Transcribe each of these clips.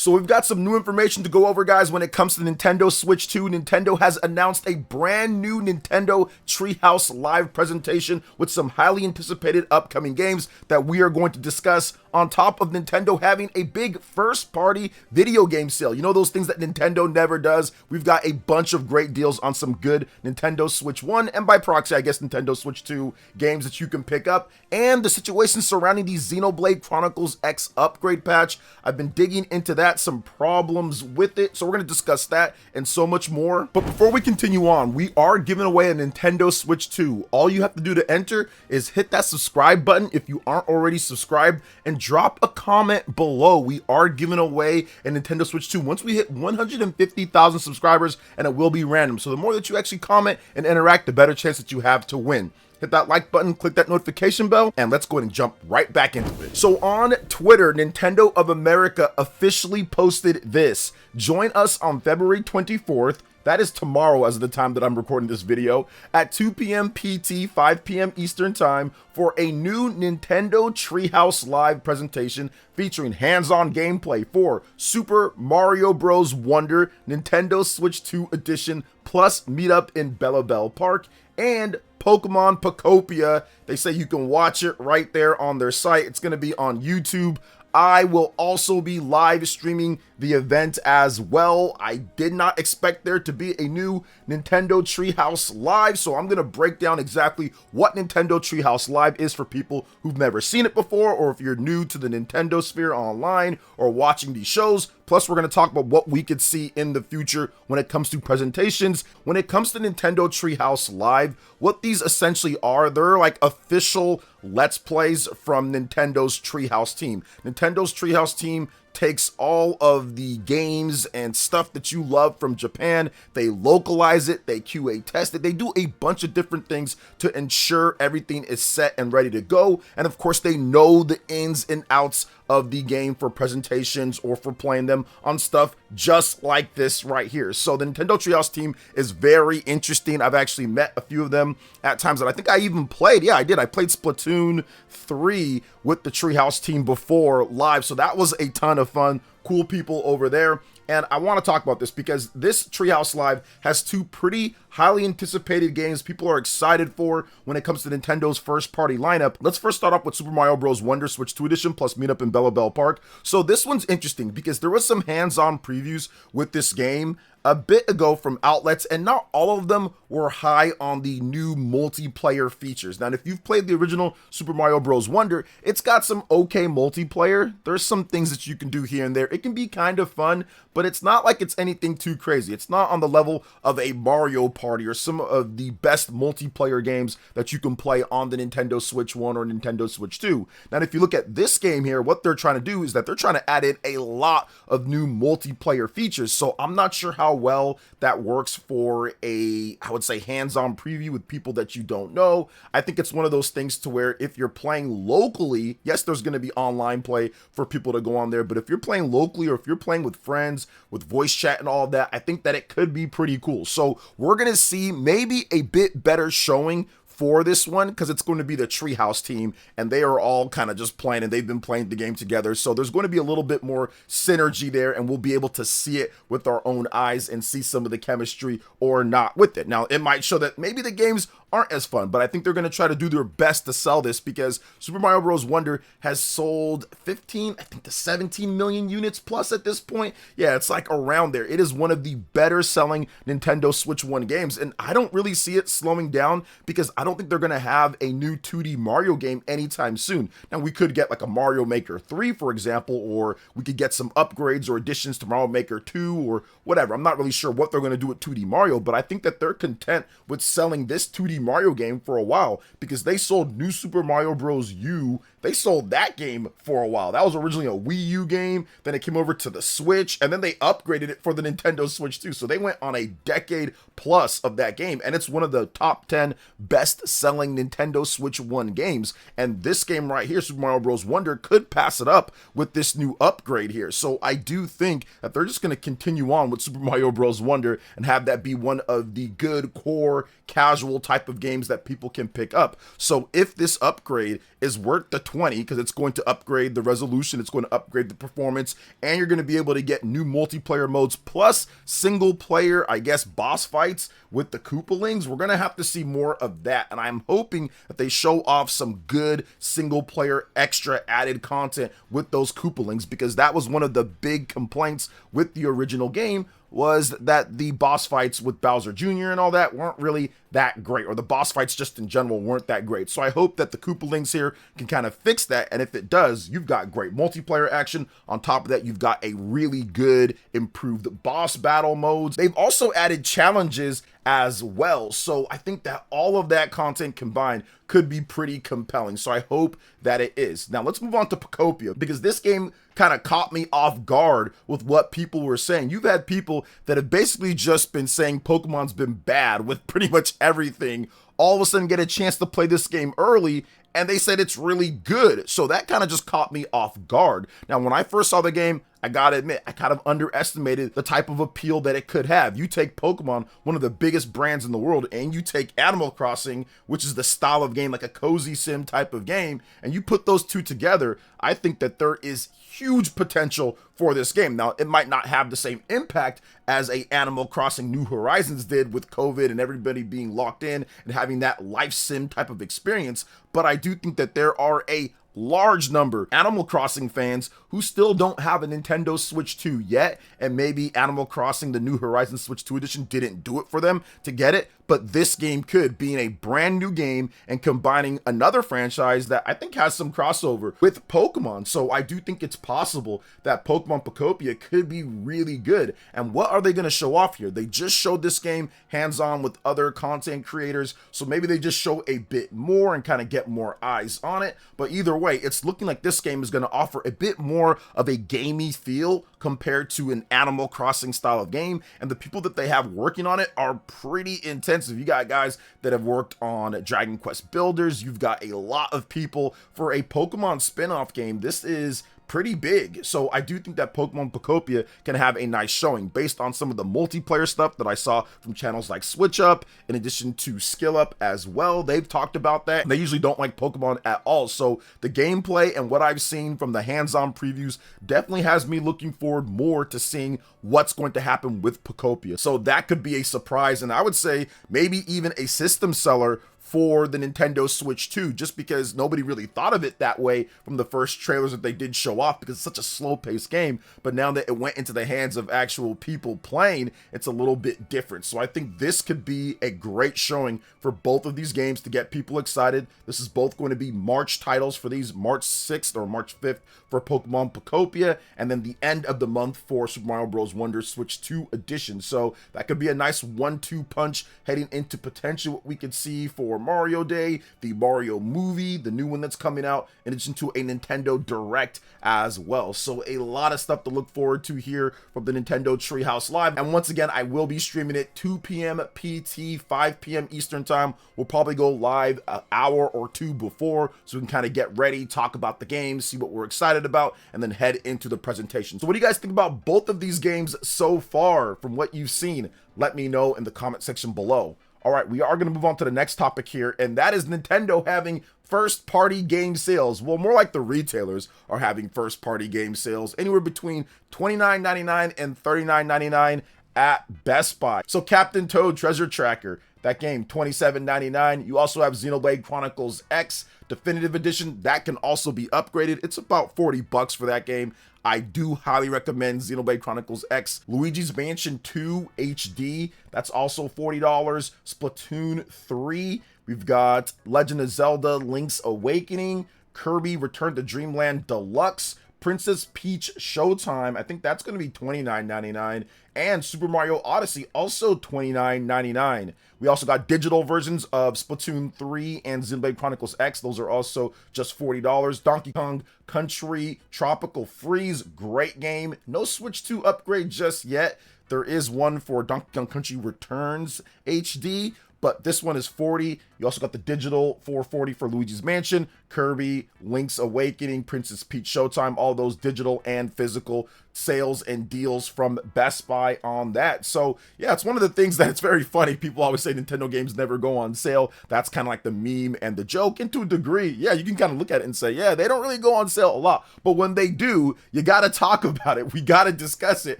So we've got some new information to go over, guys, when it comes to Nintendo Switch 2. Nintendo has announced a brand new Nintendo Treehouse live presentation with some highly anticipated upcoming games that we are going to discuss, on top of Nintendo having a big first-party video game sale. You know, those things that Nintendo never does. We've got a bunch of great deals on some good Nintendo Switch 1, and by proxy, I guess Nintendo Switch 2 games that you can pick up, and the situation surrounding the Xenoblade Chronicles X upgrade patch. I've been digging into that, some problems with it, so we're going to discuss that and so much more. But before we continue on, we are giving away a Nintendo Switch 2. All you have to do to enter is hit that subscribe button if you aren't already subscribed, and drop a comment below. We are giving away a Nintendo Switch 2 once we hit 150,000 subscribers, and it will be random. So the more that you actually comment and interact, the better chance that you have to win. Hit that like button, click that notification bell, and let's go ahead and jump right back into it. So on Twitter, Nintendo of America officially posted this: join us on February 24th. That is tomorrow as of the time that I'm recording this video, at 2 p.m. PT, 5 p.m. Eastern Time, for a new Nintendo Treehouse live presentation featuring hands-on gameplay for Super Mario Bros. Wonder Nintendo Switch 2 Edition, plus meetup in Bell Park, and Pokemon Pokopia. They say you can watch it right there on their site. It's going to be on YouTube. I will also be live streaming the event as well. I did not expect there to be a new Nintendo Treehouse Live, so I'm going to break down exactly what Nintendo Treehouse Live is for people who've never seen it before, or if you're new to the Nintendo sphere online or watching these shows. Plus, we're going to talk about what we could see in the future when it comes to presentations. When it comes to Nintendo Treehouse Live, what these essentially are, they're like official Let's Plays from Nintendo's Treehouse team. Nintendo's Treehouse team takes all of the games and stuff that you love from Japan, they localize it, they QA test it, they do a bunch of different things to ensure everything is set and ready to go. And of course, they know the ins and outs of the game for presentations or for playing them on stuff just like this right here. So the Nintendo Treehouse team is very interesting. I've actually met a few of them at times, and I think I even played, I played Splatoon 3 with the Treehouse team before live, so that was a ton of fun. Cool people over there. And I want to talk about this because this Treehouse Live has two pretty highly anticipated games people are excited for when it comes to Nintendo's first party lineup. Let's first start off with Super Mario Bros. Wonder Switch 2 Edition plus meetup in Bell Park. So this one's interesting because there was some hands-on previews with this game a bit ago from outlets, and not all of them were high on the new multiplayer features. Now, if you've played the original Super Mario Bros. Wonder, it's got some okay multiplayer. There's some things that you can do here and there. It can be kind of fun, but it's not like it's anything too crazy. It's not on the level of a Mario Party or some of the best multiplayer games that you can play on the Nintendo Switch 1 or Nintendo Switch 2. Now, if you look at this game here, what they're trying to do is that they're trying to add in a lot of new multiplayer features. So I'm not sure how well that works for a, I would say, hands-on preview with people that you don't know. I think it's one of those things to where if you're playing locally, yes, there's going to be online play for people to go on there, but if you're playing locally or if you're playing with friends, with voice chat and all of that, I think that it could be pretty cool. So we're going to see maybe a bit better showing for this one because it's going to be the Treehouse team, and they are all kind of just playing, and they've been playing the game together. So there's going to be a little bit more synergy there, and we'll be able to see it with our own eyes and see some of the chemistry or not with it. Now, it might show that maybe the games aren't as fun, but I think they're going to try to do their best to sell this because Super Mario Bros. Wonder has sold 15, I think to 17 million units plus at this point. Yeah, it's like around there. It is one of the better selling Nintendo Switch 1 games, and I don't really see it slowing down because I don't think they're going to have a new 2D Mario game anytime soon. Now, we could get like a Mario Maker 3, for example, or we could get some upgrades or additions to Mario Maker 2 or whatever. I'm not really sure what they're going to do with 2D Mario, but I think that they're content with selling this 2D Mario game for a while because they sold New Super Mario Bros. U. They sold that game for a while. That was originally a Wii U game, then it came over to the Switch, and then they upgraded it for the Nintendo Switch 2. So they went on a decade plus of that game, and it's one of the top 10 best best-selling Nintendo Switch 1 games, and this game right here, Super Mario Bros. Wonder, could pass it up with this new upgrade here. So I do think that they're just going to continue on with Super Mario Bros. Wonder and have that be one of the good core casual type of games that people can pick up. So if this upgrade is worth the 20, because it's going to upgrade the resolution, it's going to upgrade the performance, and you're going to be able to get new multiplayer modes plus single player, I guess, boss fights with the Koopalings, we're going to have to see more of that. And I'm hoping that they show off some good single player extra added content with those Koopalings, because that was one of the big complaints with the original game, was that the boss fights with Bowser Jr. and all that weren't really that great, or the boss fights just in general weren't that great. So I hope that the Koopalings here can kind of fix that, and if it does, you've got great multiplayer action. On top of that, you've got a really good improved boss battle modes. They've also added challenges as well, so I think that all of that content combined could be pretty compelling, so I hope that it is. Now let's move on to Pokopia, because this game kind of caught me off guard with what people were saying. You've had people that have basically just been saying Pokemon's been bad with pretty much everything, all of a sudden get a chance to play this game early, and they said it's really good. So that kind of just caught me off guard. Now, when I first saw the game, I gotta admit, I kind of underestimated the type of appeal that it could have. You take Pokemon, one of the biggest brands in the world, and you take Animal Crossing, which is the style of game, like a cozy sim type of game, and you put those two together, I think that there is huge potential for this game. Now, it might not have the same impact as a Animal Crossing New Horizons did with COVID and everybody being locked in and having that life sim type of experience, but I do think that there are a large number Animal Crossing fans who still don't have a Nintendo Switch 2 yet, and maybe Animal Crossing the New Horizons Switch 2 edition didn't do it for them to get it, but this game could, being a brand new game and combining another franchise that I think has some crossover with Pokemon. So I do think it's possible that Pokemon Pokopia could be really good. And what are they going to show off here? They just showed this game hands-on with other content creators, so maybe they just show a bit more and kind of get more eyes on it. But either way, it's looking like this game is going to offer a bit more of a gamey feel compared to an Animal Crossing style of game, and the people that they have working on it are pretty intensive. You got guys that have worked on Dragon Quest Builders, you've got a lot of people for a Pokemon spin-off game. This is pretty big, so I do think that Pokemon Pokopia can have a nice showing based on some of the multiplayer stuff that I saw from channels like Switch Up, in addition to Skill Up as well. They've talked about that. They usually don't like Pokemon at all, so the gameplay and what I've seen from the hands-on previews definitely has me looking forward more to seeing what's going to happen with Pokopia. So that could be a surprise, and I would say maybe even a system seller for the Nintendo Switch 2, just because nobody really thought of it that way from the first trailers that they did show off, because it's such a slow-paced game. But now that it went into the hands of actual people playing, it's a little bit different. So I think this could be a great showing for both of these games to get people excited. This is both going to be March titles for these, March 6th or March 5th for Pokemon Pokopia, and then the end of the month for Super Mario Bros. Wonder Switch 2 edition. So that could be a nice 1-2 punch heading into potentially what we could see for Mario Day, the Mario movie, the new one that's coming out, in addition to a Nintendo Direct as well. So a lot of stuff to look forward to here from the Nintendo Treehouse Live. And once again, I will be streaming it 2 p.m. PT, 5 p.m. Eastern time. We'll probably go live an hour or two before, so we can kind of get ready, talk about the games, see what we're excited about, and then head into the presentation. So what do you guys think about both of these games so far from what you've seen? Let me know in the comment section below. All right, we are going to move on to the next topic here, and that is Nintendo having first-party game sales. Well, more like the retailers are having first-party game sales, anywhere between $29.99 and $39.99 at Best Buy. So Captain Toad Treasure Tracker, that game, $27.99. You also have Xenoblade Chronicles X Definitive Edition. That can also be upgraded. It's about $40 for that game. I do highly recommend Xenoblade Chronicles X. Luigi's Mansion 2 HD, that's also $40. Splatoon 3, we've got Legend of Zelda Link's Awakening, Kirby Return to Dreamland Deluxe, Princess Peach Showtime, I think that's going to be $29.99, and Super Mario Odyssey, also $29.99. We also got digital versions of Splatoon 3 and Xenoblade Chronicles X. Those are also just $40. Donkey Kong Country Tropical Freeze, great game. No Switch 2 upgrade just yet. There is one for Donkey Kong Country Returns HD, but this one is 40. You also got the digital for 40 for Luigi's Mansion, Kirby, Link's Awakening, Princess Peach Showtime, all those digital and physical sales and deals from Best Buy on that. So yeah, it's one of the things that's very funny. People always say Nintendo games never go on sale. That's kind of like the meme and the joke, and to a degree, yeah, you can kind of look at it and say, yeah, they don't really go on sale a lot, but when they do, you got to talk about it. We got to discuss it,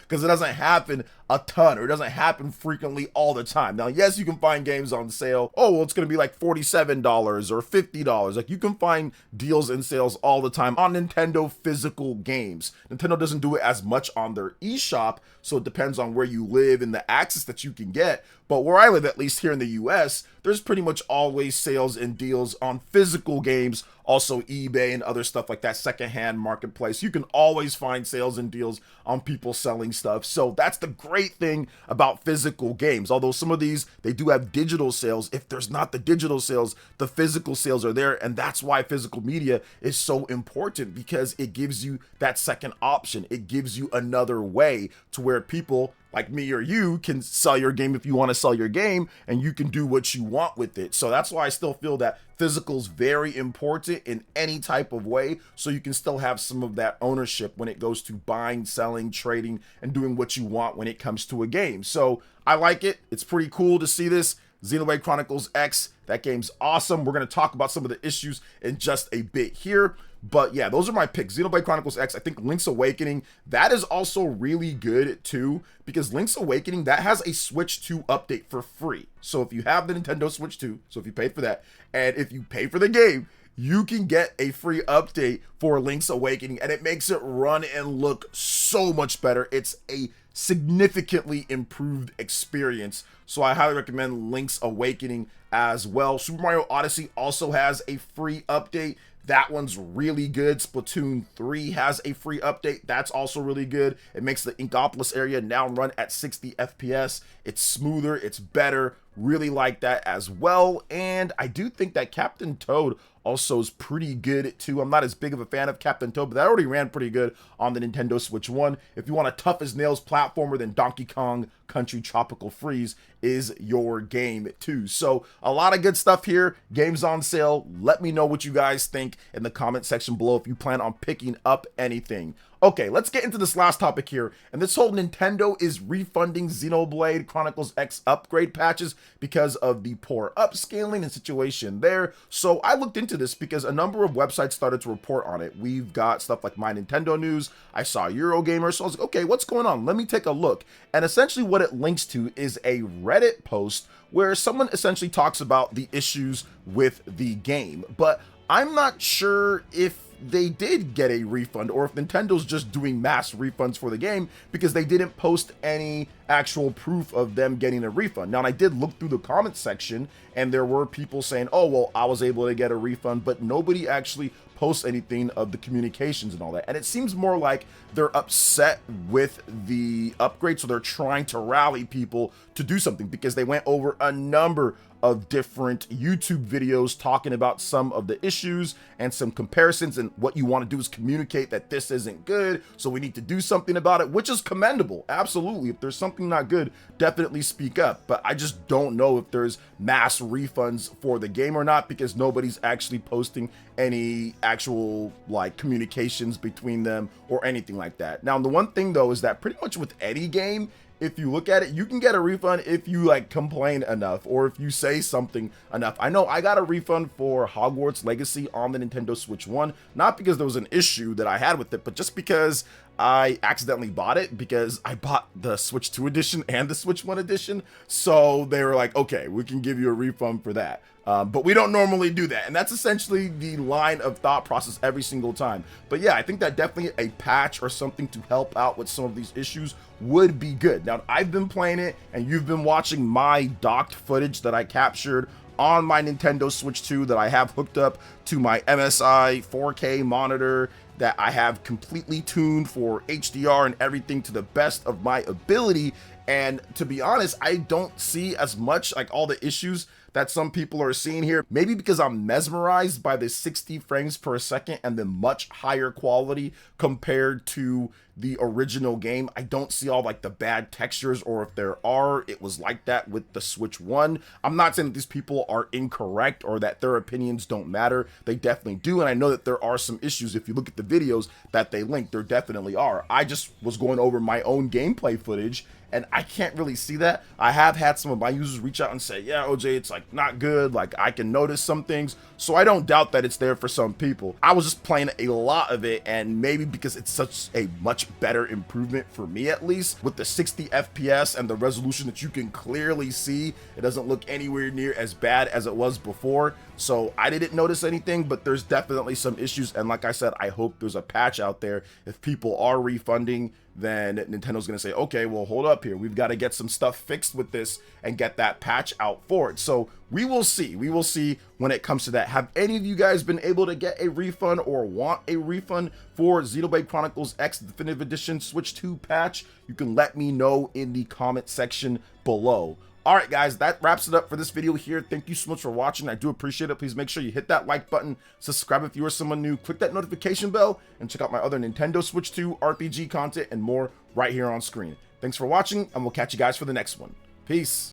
because it doesn't happen a ton, or it doesn't happen frequently all the time. Now, yes, you can find games on sale. Oh, well, it's going to be like $47 or $50. Like, you can find deals and sales all the time on Nintendo physical games. Nintendo doesn't do it as much on their eShop, so it depends on where you live and the access that you can get. But where I live, at least here in the US, there's pretty much always sales and deals on physical games, also eBay and other stuff like that, secondhand marketplace. You can always find sales and deals on people selling stuff. So that's the great thing about physical games. Although some of these, they do have digital sales. If there's not the digital sales, the physical sales are there. And that's why physical media is so important, because it gives you that second option. It gives you another way to where people like me or you can sell your game if you want to sell your game, and you can do what you want with it. So that's why I still feel that physical's very important in any type of way, so you can still have some of that ownership when it goes to buying, selling, trading, and doing what you want when it comes to a game. So I like it. It's pretty cool to see this. Xenoblade Chronicles X, that game's awesome. We're going to talk about some of the issues in just a bit here. But yeah, those are my picks. Xenoblade Chronicles X, I think Link's Awakening, that is also really good too, because Link's Awakening, that has a Switch 2 update for free. So if you have the Nintendo Switch 2, so if you paid for that, and if you pay for the game, you can get a free update for Link's Awakening, and it makes it run and look so much better. It's a significantly improved experience. So I highly recommend Link's Awakening as well. Super Mario Odyssey also has a free update. That one's really good. Splatoon 3 has a free update. That's also really good. It makes the Inkopolis area now run at 60 FPS. It's smoother, it's better. Really like that as well. And I do think that Captain Toad also is pretty good too. I'm not as big of a fan of Captain Toad, but that already ran pretty good on the Nintendo Switch 1. If you want a tough as nails platformer, then Donkey Kong Country Tropical Freeze is your game too. So a lot of good stuff here. Games on sale. Let me know what you guys think in the comment section below if you plan on picking up anything. Okay, let's get into this last topic here. And this whole Nintendo is refunding Xenoblade Chronicles X upgrade patches because of the poor upscaling and situation there. So I looked into this because a number of websites started to report on it. We've got stuff like My Nintendo News. I saw Eurogamer. So I was like, okay, what's going on? Let me take a look. And essentially what it links to is a Reddit post where someone essentially talks about the issues with the game. But I'm not sure if they did get a refund or if Nintendo's just doing mass refunds for the game, because they didn't post any actual proof of them getting a refund. Now, and I did look through the comment section, and there were people saying, oh, well, I was able to get a refund, but nobody actually posts anything of the communications and all that. And it seems more like they're upset with the upgrade, so they're trying to rally people to do something, because they went over a number of different YouTube videos talking about some of the issues and some comparisons, and what you want to do is communicate that this isn't good, so we need to do something about it, which is commendable. Absolutely. If there's something not good, definitely speak up. But I just don't know if there's mass refunds for the game or not, because nobody's actually posting any actual like communications between them or anything like that. Now, the one thing though is that pretty much with any game, if you look at it, you can get a refund if you like complain enough or if you say something enough. I know I got a refund for Hogwarts Legacy on the Nintendo Switch 1, not because there was an issue that I had with it, but just because I accidentally bought it, because I bought the Switch 2 edition and the Switch 1 edition. So they were like, okay, we can give you a refund for that. But we don't normally do that. And that's essentially the line of thought process every single time. But yeah, I think that definitely a patch or something to help out with some of these issues would be good. Now, I've been playing it and you've been watching my docked footage that I captured on my Nintendo Switch 2 that I have hooked up to my MSI 4K monitor that I have completely tuned for HDR and everything to the best of my ability. And to be honest, I don't see as much like all the issues that some people are seeing here. Maybe because I'm mesmerized by the 60 frames per second and the much higher quality compared to the original game. I don't see all like the bad textures, or if there are, it was like that with the Switch 1. I'm not saying that these people are incorrect or that their opinions don't matter. They definitely do. And I know that there are some issues. If you look at the videos that they link, there definitely are. I just was going over my own gameplay footage and I can't really see that. I have had some of my users reach out and say, yeah, OJ, it's like not good. Like I can notice some things. So I don't doubt that it's there for some people. I was just playing a lot of it, and maybe because it's such a much better improvement for me, at least with the 60 FPS and the resolution that you can clearly see, it doesn't look anywhere near as bad as it was before. So I didn't notice anything, but there's definitely some issues. And like I said, I hope there's a patch out there. If people are refunding, then Nintendo's going to say, okay, well, hold up here. We've got to get some stuff fixed with this and get that patch out for it. So we will see. We will see when it comes to that. Have any of you guys been able to get a refund or want a refund for Xenoblade Chronicles X Definitive Edition Switch 2 patch? You can let me know in the comment section below. All right, guys, that wraps it up for this video here. Thank you so much for watching. I do appreciate it. Please make sure you hit that like button, subscribe if you are someone new, click that notification bell, and check out my other Nintendo Switch 2 RPG content and more right here on screen. Thanks for watching, and we'll catch you guys for the next one. Peace.